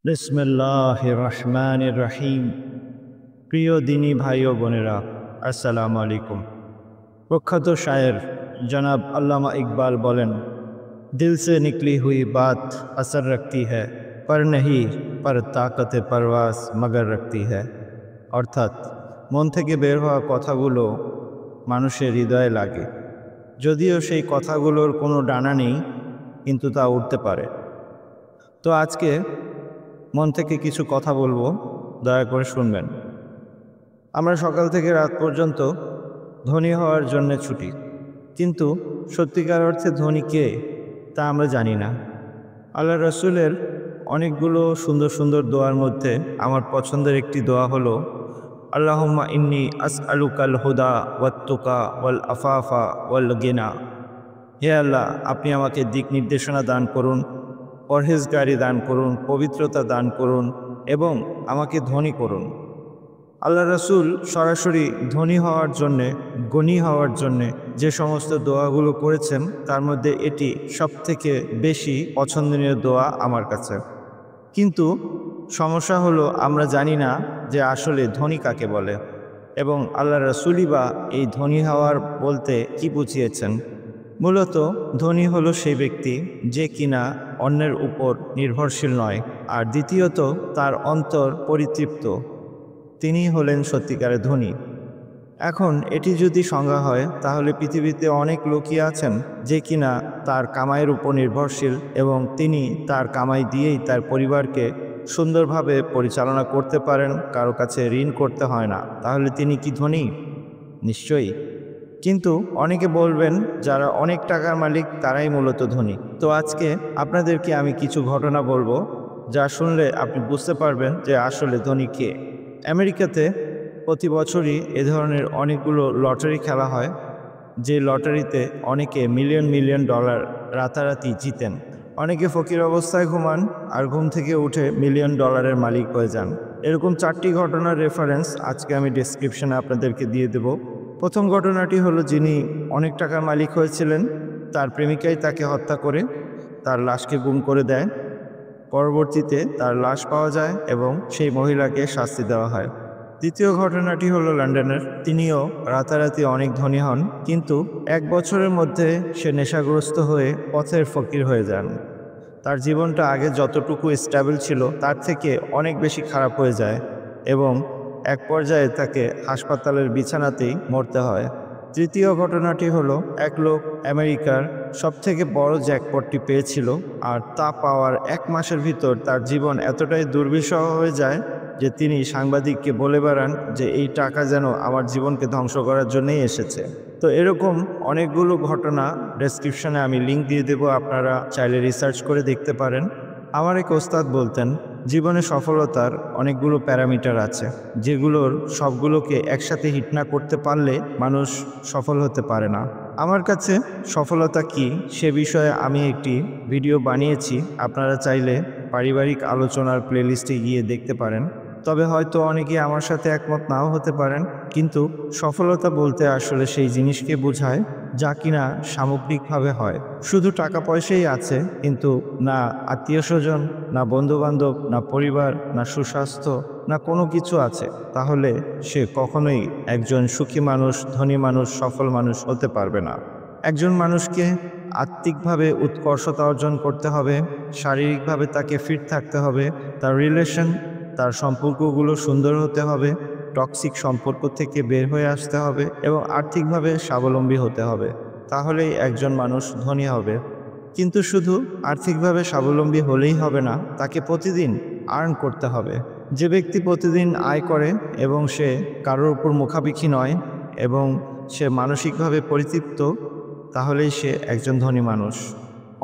বিসমিল্লাহির রহমানির রহিম। প্রিয় দিনী ভাই ও বোনেরা, আসসালামু আলাইকুম। প্রখ্যাত শায়ের জনাব আল্লামা ইকবাল বলেন, দিল সে নিকলি হুই বাত আসর রখতি হ্যায়, পর নহি পর তাকতে পরওয়াজ মগর রখতি হ্যায়। অর্থাৎ মন থেকে বের হওয়া কথাগুলো মানুষের হৃদয়ে লাগে, যদিও সেই কথাগুলোর কোনো ডানা নেই, কিন্তু তা উঠতে পারে। তো আজকে মন থেকে কিছু কথা বলবো, দয়া করে শুনবেন। আমরা সকাল থেকে রাত পর্যন্ত ধনী হওয়ার জন্য ছুটি, কিন্তু সত্যিকার অর্থে ধনী কে তা আমরা জানি না। আল্লাহ রসুলের অনেকগুলো সুন্দর সুন্দর দোয়ার মধ্যে আমার পছন্দের একটি দোয়া হলো, আল্লাহুম্মা ইন্নী আসআলুকাল হুদা ওয়াত তুকা ওয়াল আফাফা ওয়াল গিনা। হে আল্লাহ, আপনি আমাকে দিক নির্দেশনা দান করুন, পরহেজগারি দান করুন, পবিত্রতা দান করুন এবং আমাকে ধনী করুন। আল্লাহ রসুল সরাসরি ধনী হওয়ার জন্যে, গণী হওয়ার জন্যে যে সমস্ত দোয়াগুলো করেছেন, তার মধ্যে এটি সবথেকে বেশি পছন্দনীয় দোয়া আমার কাছে। কিন্তু সমস্যা হলো, আমরা জানি না যে আসলে ধনী কাকে বলে এবং আল্লাহ রসুলই বা এই ধনী হওয়ার বলতে কি বুঝিয়েছেন। মূলত ধনী হলো সেই ব্যক্তি যে কিনা অন্যের উপর নির্ভরশীল নয়, আর দ্বিতীয়ত তার অন্তর পরিতৃপ্ত, তিনিই হলেন সত্যিকারের ধনী। এখন এটি যদি সংজ্ঞা হয়, তাহলে পৃথিবীতে অনেক লোকই আছেন যে কিনা তার কামাইয়ের উপর নির্ভরশীল এবং তিনি তার কামাই দিয়েই তার পরিবারকে সুন্দরভাবে পরিচালনা করতে পারেন, কারো কাছে ঋণ করতে হয় না। তাহলে তিনি কি ধনী? নিশ্চয়ই। কিন্তু অনেকে বলবেন যারা অনেক টাকার মালিক তারাই মূলত ধনী। তো আজকে আপনাদেরকে আমি কিছু ঘটনা বলবো, যা শুনলে আপনি বুঝতে পারবেন যে আসলে ধনী কে। আমেরিকাতে প্রতি বছরই এ ধরনের অনেকগুলো লটারি খেলা হয়, যে লটারিতে অনেকে মিলিয়ন মিলিয়ন ডলার রাতারাতি জিতেন। অনেকে ফকির অবস্থায় ঘুমান আর ঘুম থেকে উঠে মিলিয়ন ডলারের মালিক হয়ে যান। এরকম 4টি ঘটনার রেফারেন্স আজকে আমি ডেসক্রিপশনে আপনাদেরকে দিয়ে দেব। প্রথম ঘটনাটি হলো, যিনি অনেক টাকার মালিক হয়েছিলেন, তার প্রেমিকাই তাকে হত্যা করে তার লাশকে গুম করে দেয়। পরবর্তীতে তার লাশ পাওয়া যায় এবং সেই মহিলাকে শাস্তি দেওয়া হয়। দ্বিতীয় ঘটনাটি হলো লন্ডনের। তিনিও রাতারাতি অনেক ধনী হন, কিন্তু 1 বছরের মধ্যে সে নেশাগ্রস্ত হয়ে পথের ফকির হয়ে যান। তার জীবনটা আগে যতটুকু স্টেবল ছিল তার থেকে অনেক বেশি খারাপ হয়ে যায় এবং এক পর্যায়ে তাকে হাসপাতালের বিছানাতেই মরতে হয়। তৃতীয় ঘটনাটি হলো, এক লোক আমেরিকার সবথেকে বড় জ্যাকপটটি পেয়েছিল, আর তা পাওয়ার 1 মাসের ভিতর তার জীবন এতটাই দুর্বিষহ হয়ে যায় যে তিনি সাংবাদিককে বলে বেড়ান যে এই টাকা যেন আমার জীবনকে ধ্বংস করার জন্যই এসেছে। তো এরকম অনেকগুলো ঘটনা ডেসক্রিপশনে আমি লিঙ্ক দিয়ে দেবো, আপনারা চাইলে রিসার্চ করে দেখতে পারেন। আমার এক ওস্তাদ বলতেন, জীবনে সফলতার অনেকগুলো প্যারামিটার আছে, যেগুলোর সবগুলোকে একসাথে হিট না করতে পারলে মানুষ সফল হতে পারে না। আমার কাছে সফলতা কি সে বিষয়ে আমি একটি ভিডিও বানিয়েছি, আপনারা চাইলে পারিবারিক আলোচনার প্লেলিস্টে গিয়ে দেখতে পারেন। তবে হয়তো অনেকে আমার সাথে একমত নাও হতে পারেন, কিন্তু সফলতা বলতে আসলে সেই জিনিসকে বোঝায় যা কিনা সামগ্রিকভাবে হয়। শুধু টাকা পয়সাই আছে, কিন্তু না আত্মীয় স্বজন, না বন্ধুবান্ধব, না পরিবার, না সুস্বাস্থ্য, না কোনো কিছু আছে, তাহলে সে কখনোই একজন সুখী মানুষ, ধনী মানুষ, সফল মানুষ হতে পারবে না। একজন মানুষকে আত্মিকভাবে উৎকর্ষতা অর্জন করতে হবে, শারীরিকভাবে তাকে ফিট থাকতে হবে, তার রিলেশন, তার সম্পর্কগুলো সুন্দর হতে হবে, টক্সিক সম্পর্ক থেকে বের হয়ে আসতে হবে এবং আর্থিকভাবে স্বাবলম্বী হতে হবে। তাহলেই একজন মানুষ ধনী হবে। কিন্তু শুধু আর্থিকভাবে স্বাবলম্বী হলেই হবে না, তাকে প্রতিদিন আর্ন করতে হবে। যে ব্যক্তি প্রতিদিন আয় করে এবং সে কারোর উপর মুখাপেক্ষী নয় এবং সে মানসিকভাবে পরিতৃপ্ত, তাহলেই সে একজন ধনী মানুষ।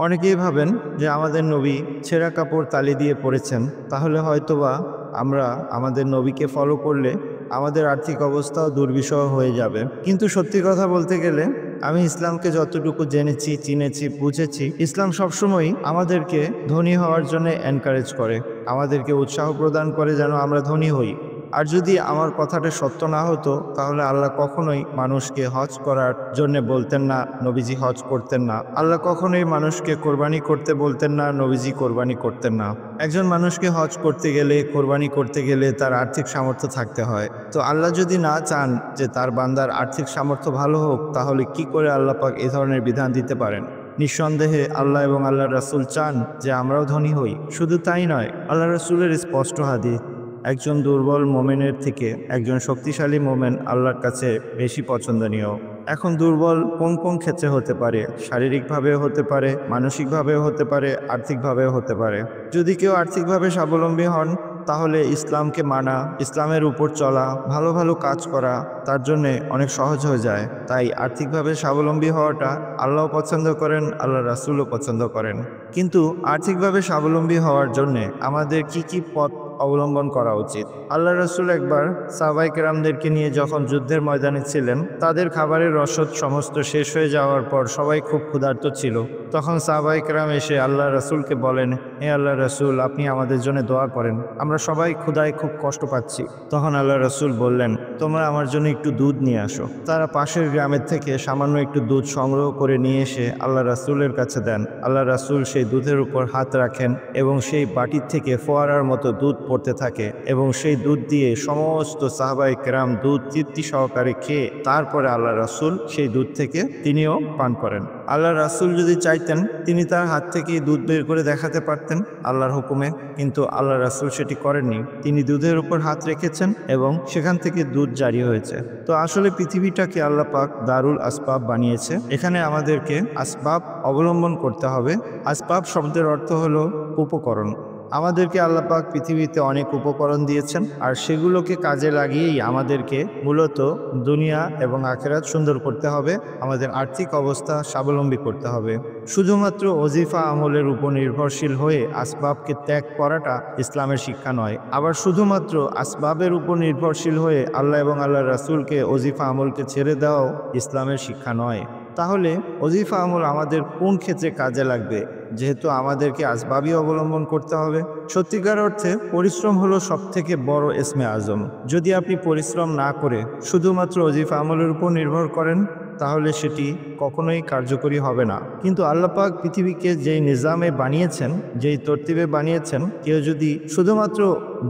অনেকেই ভাবেন যে আমাদের নবী ছেঁড়া কাপড় তালি দিয়ে পড়েছেন, তাহলে হয়তোবা আমরা আমাদের নবীকে ফলো করলে আমাদের আর্থিক অবস্থাও দুর্বিষহ হয়ে যাবে। কিন্তু সত্যি কথা বলতে গেলে, আমি ইসলামকে যতটুকু জেনেছি, চিনেছি, বুঝেছি, ইসলাম সবসময়ই আমাদেরকে ধনী হওয়ার জন্য এনকারেজ করে, আমাদেরকে উৎসাহ প্রদান করে যেন আমরা ধনী হই। আর যদি আমার কথাটা সত্য না হতো তাহলে আল্লাহ কখনোই মানুষকে হজ করার জন্য বলতেন না, নবীজি হজ করতেন না। আল্লাহ কখনোই মানুষকে কোরবানি করতে বলতেন না, নবীজি কোরবানি করতেন না। একজন মানুষকে হজ করতে গেলে, কোরবানি করতে গেলে তার আর্থিক সামর্থ্য থাকতে হয়। তো আল্লাহ যদি না চান যে তার বান্দার আর্থিক সামর্থ্য ভালো হোক, তাহলে কি করে আল্লাহ পাক এ ধরনের বিধান দিতে পারেন? নিঃসন্দেহে আল্লাহ এবং আল্লাহ রাসূল চান যে আমরাও ধনী হই। শুধু তাই নয়, আল্লাহ রাসূলের স্পষ্ট হাদিস, একজন দুর্বল মোমেনের থেকে একজন শক্তিশালী মোমেন আল্লাহর কাছে বেশি পছন্দনীয়। এখন দুর্বল কোন কোন ক্ষেত্রে হতে পারে? শারীরিকভাবেও হতে পারে, মানসিকভাবেও হতে পারে, আর্থিকভাবেও হতে পারে। যদি কেউ আর্থিকভাবে স্বাবলম্বী হন, তাহলে ইসলামকে মানা, ইসলামের উপর চলা, ভালো ভালো কাজ করা তার জন্যে অনেক সহজ হয়ে যায়। তাই আর্থিকভাবে স্বাবলম্বী হওয়াটা আল্লাহও পছন্দ করেন, আল্লাহ রাসূলও পছন্দ করেন। কিন্তু আর্থিকভাবে স্বাবলম্বী হওয়ার জন্যে আমাদের কি কি পথ অবলম্বন করা উচিত? আল্লাহ রাসূল একবার সাহাবায়ে কেরামদেরকে নিয়ে যখন যুদ্ধের ময়দানে ছিলেন, তাদের খাবারের রসদ সমস্ত শেষ হয়ে যাওয়ার পর সবাই খুব ক্ষুধার্ত ছিল। তখন সাহাবায়ে কেরাম এসে আল্লাহ রাসূলকে বলেন, হে আল্লাহ রাসূল, আপনি আমাদের জন্য দোয়া করেন, আমরা সবাই ক্ষুধায় খুব কষ্ট পাচ্ছি। তখন আল্লাহ রাসূল বললেন, তোমরা আমার জন্য একটু দুধ নিয়ে আসো। তারা পাশের গ্রামের থেকে সামান্য একটু দুধ সংগ্রহ করে নিয়ে এসে আল্লাহ রাসূলের কাছে দেন। আল্লাহ রাসূল সেই দুধের উপর হাত রাখেন এবং সেই বাটির থেকে ফোয়ারার মতো দুধ পড়তে থাকে এবং সেই দুধ দিয়ে সমস্ত সাহাবায়ে কেরাম দুধ তৃপ্তি সহকারে খেয়ে তারপরে আল্লাহ রাসূল সেই দুধ থেকে তিনিও পান করেন। আল্লাহ রাসূল যদি চাইতেন তিনি তার হাত থেকে দুধ বের করে দেখাতে পারতেন আল্লাহর হুকুমে, কিন্তু আল্লাহ রাসূল সেটি করেননি। তিনি দুধের উপর হাত রেখেছেন এবং সেখান থেকে দুধ জারি হয়েছে। তো আসলে পৃথিবীটাকে আল্লাহ পাক দারুল আসবাব বানিয়েছে। এখানে আমাদেরকে আসবাব অবলম্বন করতে হবে। আসবাব শব্দের অর্থ হলো উপকরণ। আমাদেরকে আল্লাহ পাক পৃথিবীতে অনেক উপকরণ দিয়েছেন, আর সেগুলোকে কাজে লাগিয়েই আমাদেরকে মূলত দুনিয়া এবং আখিরাত সুন্দর করতে হবে, আমাদের আর্থিক অবস্থা স্বাবলম্বী করতে হবে। শুধুমাত্র ওজিফা আমলের উপর নির্ভরশীল হয়ে আসবাবকে ত্যাগ করাটা ইসলামের শিক্ষা নয়। আবার শুধুমাত্র আসবাবের উপর নির্ভরশীল হয়ে আল্লাহ এবং আল্লাহ রাসূলকে ওজিফা আমলকে ছেড়ে দেওয়াও ইসলামের শিক্ষা নয়। তাহলে ওজিফা আমল আমাদের কোন ক্ষেত্রে কাজে লাগবে? যেহেতু আমাদেরকে আসবাবই অবলম্বন করতে হবে। সত্যিকার অর্থে পরিশ্রম হলো সবথেকে বড় ইসমে আজম। যদি আপনি পরিশ্রম না করে শুধুমাত্র ওজিফা আমলের উপর নির্ভর করেন, তাহলে সেটি কখনোই কার্যকরী হবে না। কিন্তু আল্লাহ পাক পৃথিবীকে যেই নিজামে বানিয়েছেন, যেই তরতিবে বানিয়েছেন, কেউ যদি শুধুমাত্র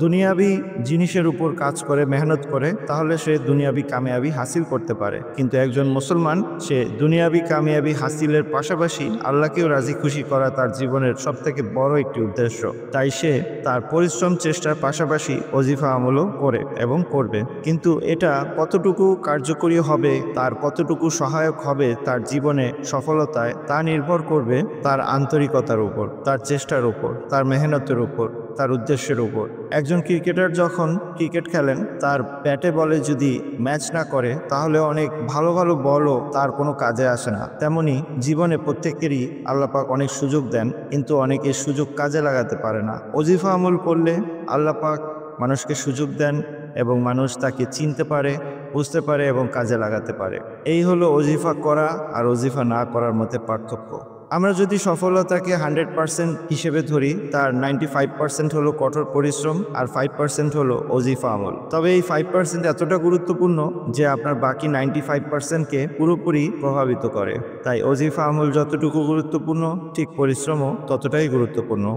দুনিয়াবি জিনিসের উপর কাজ করে, মেহনত করে, তাহলে সে দুনিয়াবি কামিয়াবি হাসিল করতে পারে। কিন্তু একজন মুসলমান সে দুনিয়াবি কামিয়াবি হাসিলের পাশাপাশি আল্লাহকেও রাজি খুশি করা তার জীবনের সবথেকে বড় একটি উদ্দেশ্য। তাই সে তার পরিশ্রম চেষ্টার পাশাপাশি ওজিফা আমলও করে এবং করবে। কিন্তু এটা কতটুকু কার্যকরী হবে, তার কতটুকু সহায়ক হবে তার জীবনে সফলতায়, তা নির্ভর করবে তার আন্তরিকতার উপর, তার চেষ্টার উপর, তার মেহনতের উপর, তার উদ্দেশ্যের উপর। একজন ক্রিকেটার যখন ক্রিকেট খেলেন, তার ব্যাটে বলে যদি ম্যাচ না করে, তাহলে অনেক ভালো ভালো বলও তার কোনো কাজে আসে না। তেমনি জীবনে প্রত্যেকেরই আল্লাহ পাক অনেক সুযোগ দেন, কিন্তু অনেকে সুযোগ কাজে লাগাতে পারে না। ওজিফা আমল করলে আল্লাহ পাক মানুষকে সুযোগ দেন এবং মানুষ তাকে চিনতে পারে, বুঝতে পারে এবং কাজে লাগাতে পারে। এই হলো ওজিফা করা আর ওজিফা না করার মধ্যে পার্থক্য। আমরা যদি সফলতাকে 100% হিসেবে ধরি, তার 95% হলো কঠোর পরিশ্রম আর 5% হলো ওজিফা আমল। তবে এই 5% এতটা গুরুত্বপূর্ণ যে আপনার বাকি 95%কে পুরোপুরি প্রভাবিত করে। তাই ওজিফা আমল যতটুকু গুরুত্বপূর্ণ, ঠিক পরিশ্রমও ততটাই গুরুত্বপূর্ণ।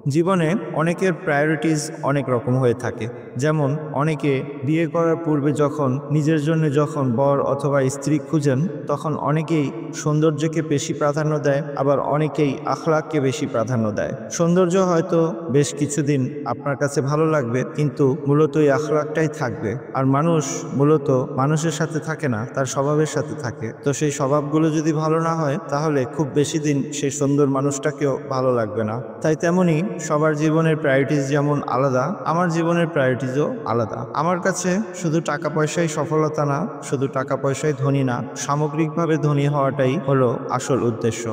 জীবনে অনেকের প্রায়োরিটিস অনেক রকম হয়ে থাকে। যেমন অনেকে বিয়ে করার পূর্বে যখন নিজের জন্য যখন বর অথবা স্ত্রী খুঁজেন, তখন অনেকেই সৌন্দর্যকে বেশি প্রাধান্য দেয়, আবার অনেকেই আখলাককে বেশি প্রাধান্য দেয়। সৌন্দর্য হয়তো বেশ কিছুদিন আপনার কাছে ভালো লাগবে, কিন্তু মূলত এই আখলাকটাই থাকবে। আর মানুষ মূলত মানুষের সাথে থাকে না, তার স্বভাবের সাথে থাকে। তো সেই স্বভাবগুলো যদি ভালো না হয়, তাহলে খুব বেশি দিন সেই সুন্দর মানুষটাকেও ভালো লাগবে না। তাই তেমনি সবার জীবনের প্রায়োরিটিস যেমন আলাদা, আমার জীবনের প্রায়োরিটিসও আলাদা। আমার কাছে শুধু টাকা পয়সাই সফলতা না, শুধু টাকা পয়সাই ধনী না, সামগ্রিকভাবে ধনী হওয়াটাই হলো আসল উদ্দেশ্য।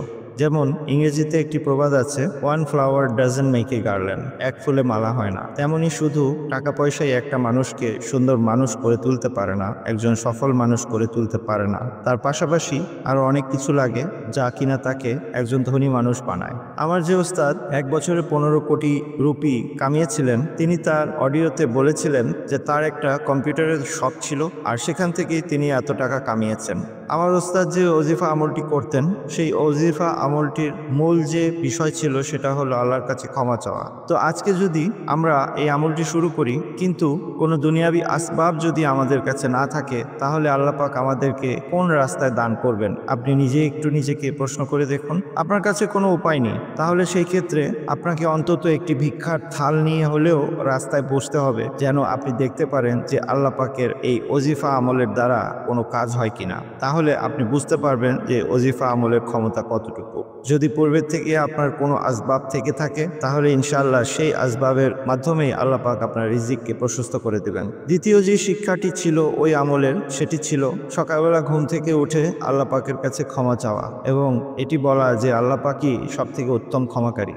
যেমন ইংরেজিতে একটি প্রবাদ আছে, one flower doesn't make a garland, এক ফুলে মালা হয় না। তেমনি শুধু টাকা পয়সাই একটা মানুষকে সুন্দর মানুষ করে তুলতে পারে না, একজন সফল মানুষ করে তুলতে পারে না। তার পাশাপাশি আরো অনেক কিছু লাগে যা কিনা তাকে একজন ধনী মানুষ বানায়। আমার যে ওস্তাদ 1 বছরে 15 কোটি রুপি কামিয়েছিলেন, তিনি তার অডিওতে বলেছিলেন যে তার একটা কম্পিউটারের শপ ছিল আর সেখান থেকেই তিনি এত টাকা কামিয়েছেন। আমার ওস্তাদ যে ওজিফা আমলটি করতেন, সেই ওজিফা আমলটির মূল যে বিষয় ছিল সেটা হলো আল্লাহর কাছে ক্ষমা চাওয়া। তো আজকে যদি আমরা এই আমলটি শুরু করি, কিন্তু কোনো দুনিয়াবি আসবাব যদি আমাদের কাছে না থাকে, তাহলে আল্লাহ পাক আমাদেরকে কোন রাস্তায় দান করবেন? আপনি নিজে একটু নিজেকে প্রশ্ন করে দেখুন। আপনার কাছে কোনো উপায় নেই, তাহলে সেই ক্ষেত্রে আপনাকে অন্তত একটি ভিক্ষার থাল নিয়ে হলেও রাস্তায় বসতে হবে, যেন আপনি দেখতে পারেন যে আল্লাহ পাকের এই ওজিফা আমলের দ্বারা কোনো কাজ হয় কিনা। তাহলে আপনি বুঝতে পারবেন যে ওজিফা আমলের ক্ষমতা কতটুকু। যদি পূর্বের থেকে আপনার কোনো আসবাব থেকে থাকে, তাহলে ইনশাআল্লাহ সেই আসবাবের মাধ্যমেই আল্লাহ পাক আপনার রিজিককে প্রশস্ত করে দেবেন। দ্বিতীয় যে শিক্ষাটি ছিল ওই আমলের, সেটি ছিল সকালবেলা ঘুম থেকে উঠে আল্লাহ পাকের কাছে ক্ষমা চাওয়া এবং এটি বলা যে আল্লাহ পাকই সবথেকে উত্তম ক্ষমাকারী।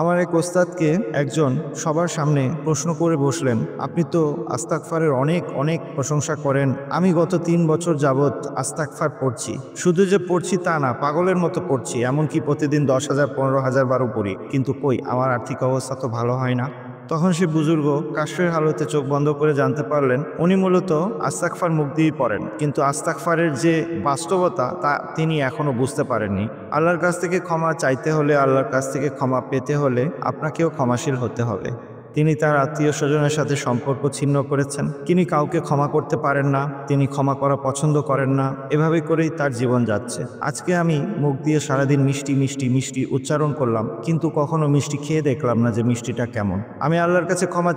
আমার এক ওস্তাদকে একজন সবার সামনে প্রশ্ন করে বসলেন, আপনি তো আস্তাগফারের অনেক অনেক প্রশংসা করেন, আমি গত 3 বছর যাবৎ আস্তাগফার পড়ছি, শুধু যে পড়ছি তা না, পাগলের মতো পড়ছি, এমনকি প্রতিদিন 10,000 15,000 বারও পড়ি, কিন্তু কই আমার আর্থিক অবস্থা তো ভালো হয় না। তখন সে বুজুর্গ কাশফের হালতে চোখ বন্ধ করে জানতে পারলেন উনি মূলত আস্তাগফার মুখ দিয়েই পড়েন, কিন্তু আস্তাগফারের যে বাস্তবতা তা তিনি এখনো বুঝতে পারেননি। আল্লাহর কাছ থেকে ক্ষমা চাইতে হলে, আল্লাহর কাছ থেকে ক্ষমা পেতে হলে আপনাকেও ক্ষমাশীল হতে হবে। তিনি তার আত্মীয় স্বজনের সাথে সম্পর্ক ছিন্ন করেছেন, তিনি কাউকে ক্ষমা করতে পারেন না, তিনি ক্ষমা করা পছন্দ করেন না, এভাবে করেই তার জীবন যাচ্ছে। আজকে আমি মুখ দিয়ে সারাদিন মিষ্টি মিষ্টি মিষ্টি উচ্চারণ করলাম, কিন্তু কখনো মিষ্টি খেয়ে দেখলাম না যে মিষ্টিটা কেমন। আমি আল্লাহর কাছে ক্ষমা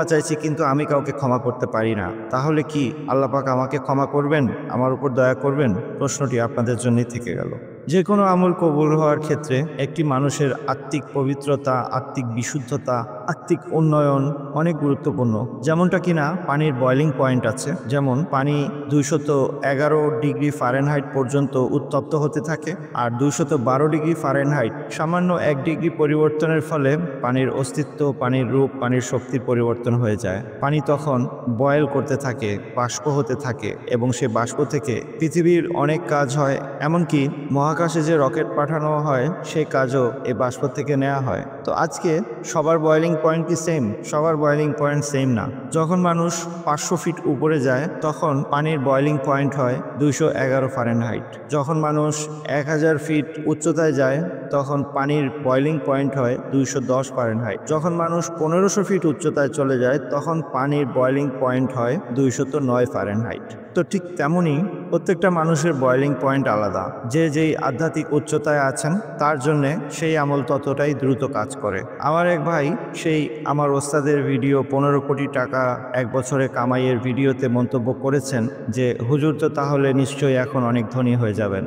চাইছি, কিন্তু আমি কাউকে ক্ষমা করতে পারি না। তাহলে কি আল্লাহ পাক আমাকে ক্ষমা করবেন, আমার উপর দয়া করবেন? প্রশ্নটি আপনাদের জন্যই থেকে গেল। যে কোনো আমল কবুল হওয়ার ক্ষেত্রে একটি মানুষের আত্মিক পবিত্রতা, আত্মিক বিশুদ্ধতা, আত্মিক উন্নয়ন অনেক গুরুত্বপূর্ণ। যেমনটা কিনা পানির বয়লিং পয়েন্ট আছে, যেমন পানি 211 ডিগ্রি ফারেনহাইট পর্যন্ত উত্তপ্ত হতে থাকে, আর 212 ডিগ্রি ফারেনহাইট সামান্য 1 ডিগ্রি পরিবর্তনের ফলে পানির অস্তিত্ব, পানির রূপ, পানির শক্তির পরিবর্তন হয়ে যায়। পানি তখন বয়েল করতে থাকে, বাষ্প হতে থাকে, এবং সে বাষ্প থেকে পৃথিবীর অনেক কাজ হয়, এমনকি মহাকাশে যে রকেট পাঠানো হয় সেই কাজও এই বাষ্প থেকে নেওয়া হয়। তো আজকে সবার বয়েলিং পয়েন্ট কি সেম? সবার বয়েলিং পয়েন্ট সেম না। যখন মানুষ 500 ফিট উপরে যায় তখন পানির বয়েলিং পয়েন্ট হয় 211 ফারেনহাইট। যখন মানুষ 1000 ফিট উচ্চতায় যায় তখন পানির বয়েলিং পয়েন্ট হয় 210 ফারেনহাইট। যখন মানুষ 1500 ফিট উচ্চতায় চলে যায় তখন পানির বয়েলিং পয়েন্ট হয় 209 ফারেনহাইট। তো ঠিক তেমনই প্রত্যেকটা মানুষের বয়েলিং পয়েন্ট আলাদা। যে যেই আধ্যাত্মিক উচ্চতায় আছেন তার জন্যে সেই আমল ততটাই দ্রুত কাজ করে। আমার এক ভাই সেই আমার ওস্তাদের ভিডিও 15 কোটি টাকা 1 বছরে কামাইয়ের ভিডিওতে মন্তব্য করেছেন যে হুজুর তো তাহলে নিশ্চয়ই এখন অনেক ধনী হয়ে যাবেন।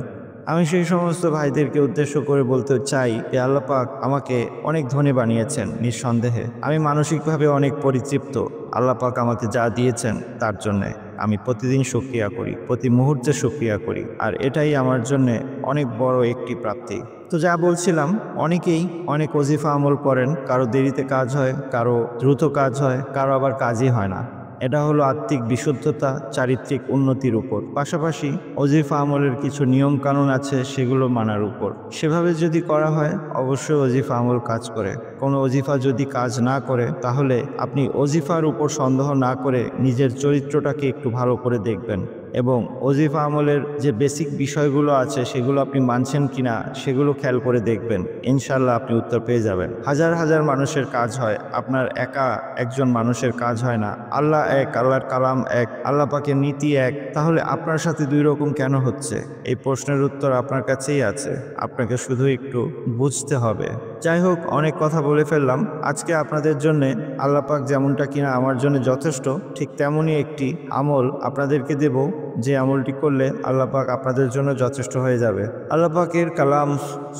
আমি সেই সমস্ত ভাইদেরকে উদ্দেশ্য করে বলতে চাই যে আল্লাহ পাক আমাকে অনেক ধনী বানিয়েছেন, নিঃসন্দেহে আমি মানসিকভাবে অনেক পরিতৃপ্ত। আল্লাহ পাক আমাকে যা দিয়েছেন তার জন্যে আমি প্রতিদিন শুকরিয়া করি, প্রতি মুহূর্তে শুকরিয়া করি, আর এটাই আমার জন্যে অনেক বড় একটি প্রাপ্তি। তো যা বলছিলাম, অনেকেই অনেক ওজিফা আমল করেন, কারো দেরিতে কাজ হয়, কারো দ্রুত কাজ হয়, কারো আবার কাজই হয় না। এটা হলো আত্মিক বিশুদ্ধতা, চারিত্রিক উন্নতির উপর। পাশাপাশি ওজিফা আমলের কিছু নিয়ম কানুন আছে, সেগুলো মানার উপর। সেভাবে যদি করা হয় অবশ্যই ওজিফা আমল কাজ করে। কোনো ওজিফা যদি কাজ না করে তাহলে আপনি ওজিফার উপর সন্দেহ না করে নিজের চরিত্রটাকে একটু ভালো করে দেখবেন এবং ওজিফা আমলের যে বেসিক বিষয়গুলো আছে সেগুলো আপনি মানছেন কিনা সেগুলো খেয়াল করে দেখবেন। ইনশাল্লাহ আপনি উত্তর পেয়ে যাবেন। হাজার হাজার মানুষের কাজ হয়, আপনার একা একজন মানুষের কাজ হয় না। আল্লাহ এক, আল্লাহর কালাম এক, আল্লাহ পাকের নীতি এক, তাহলে আপনার সাথে দুই রকম কেন হচ্ছে? এই প্রশ্নের উত্তর আপনার কাছেই আছে, আপনাকে শুধু একটু বুঝতে হবে। যাই হোক, অনেক কথা বলে ফেললাম। আজকে আপনাদের জন্য আল্লাহ পাক যেমনটা কিনা আমার জন্য যথেষ্ট, ঠিক তেমনই একটি আমল আপনাদেরকে দেব, যে আমলটি করলে আল্লাহ পাক আপনাদের জন্য যথেষ্ট হয়ে যাবে। আল্লাহ পাকের কালাম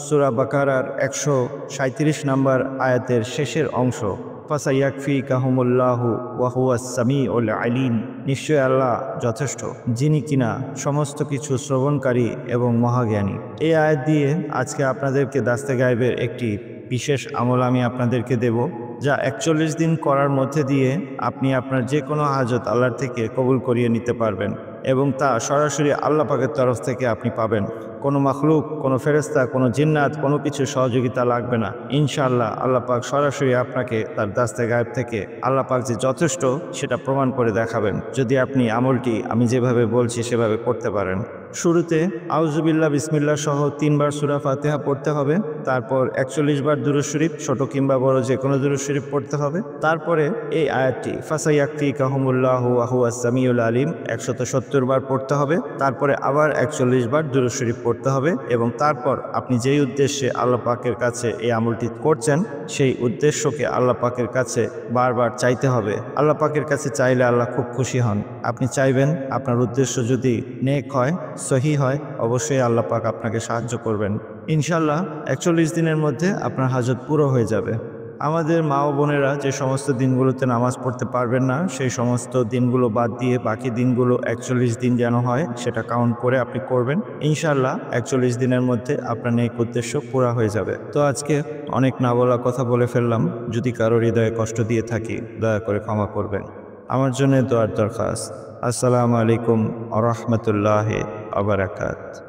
সূরা বাকারার 137 নম্বর আয়াতের শেষের অংশ, ফাসায়াকফিকাহুমুল্লাহু ওয়া হুয়াস সামিউল আলিম। নিশ্চয় আল্লাহ যথেষ্ট, যিনি কিনা সমস্ত কিছু শ্রবণকারী এবং মহাজ্ঞানী। এই আয়াত দিয়ে আজকে আপনাদেরকে দাস্তে গায়েবের একটি বিশেষ আমল আমি আপনাদেরকে দেব, যা 41 দিন করার মধ্যে দিয়ে আপনি আপনার যে কোনো হাজত আল্লাহর থেকে কবুল করিয়ে নিতে পারবেন এবং তা সরাসরি আল্লাহ পাকের তরফ থেকে আপনি পাবেন। কোনো মাখলুক, কোনো ফেরেশতা, কোনো জিন্নাত, কোনো কিছু সহযোগিতা লাগবে না। ইনশাআল্লাহ আল্লাহ পাক সরাসরি আপনাকে তার দাস্তে গায়েব থেকে আল্লাহ পাক যে যথেষ্ট সেটা প্রমাণ করে দেখাবেন, যদি আপনি আমলটি আমি যেভাবে বলছি সেভাবে করতে পারেন। শুরুতে আউযুবিল্লাহ বিসমিল্লাহ সহ 3 বার সূরা ফাতিহা পড়তে হবে। তারপর 41 বার দুরূদ শরীফ, ছোট কিংবা বড় যে কোনো দুরূদ শরীফ পড়তে হবে। তারপরে এই আয়াতটি ফাসায়াকফিকাহুমুল্লাহু ওয়া হুয়াস সামিউল আলিম 170 বার পড়তে হবে। তারপরে আবার 41 বার দুরূদ শরীফ পড়তে হবে এবং তারপর আপনি যেই উদ্দেশ্যে আল্লাহ পাকের কাছে এই আমলটি করছেন সেই উদ্দেশ্যকে আল্লাহ পাকের কাছে বারবার চাইতে হবে। আল্লাহ পাকের কাছে চাইলে আল্লাহ খুব খুশি হন। আপনি চাইবেন, আপনার উদ্দেশ্য যদি নেক হয়, সহি হয়, অবশ্যই আল্লাহ পাক আপনাকে সাহায্য করবেন। ইনশাআল্লাহ 41 দিনের মধ্যে আপনার হাজত পুরো হয়ে যাবে। আমাদের মা ও বোনেরা যে সমস্ত দিনগুলোতে নামাজ পড়তে পারবেন না, সেই সমস্ত দিনগুলো বাদ দিয়ে বাকি দিনগুলো 41 দিন যেন হয় সেটা কাউন্ট করে আপনি করবেন। ইনশাআল্লাহ 41 দিনের মধ্যে আপনার নেক উদ্দেশ্য পুরা হয়ে যাবে। তো আজকে অনেক না বলা কথা বলে ফেললাম। যদি কারোর হৃদয়ে কষ্ট দিয়ে থাকি দয়া করে ক্ষমা করবেন। আমার জন্য দোয়ার দরখাস্ত। আসসালামু আলাইকুম ওয়া রাহমাতুল্লাহি ওয়া বারাকাতুহু।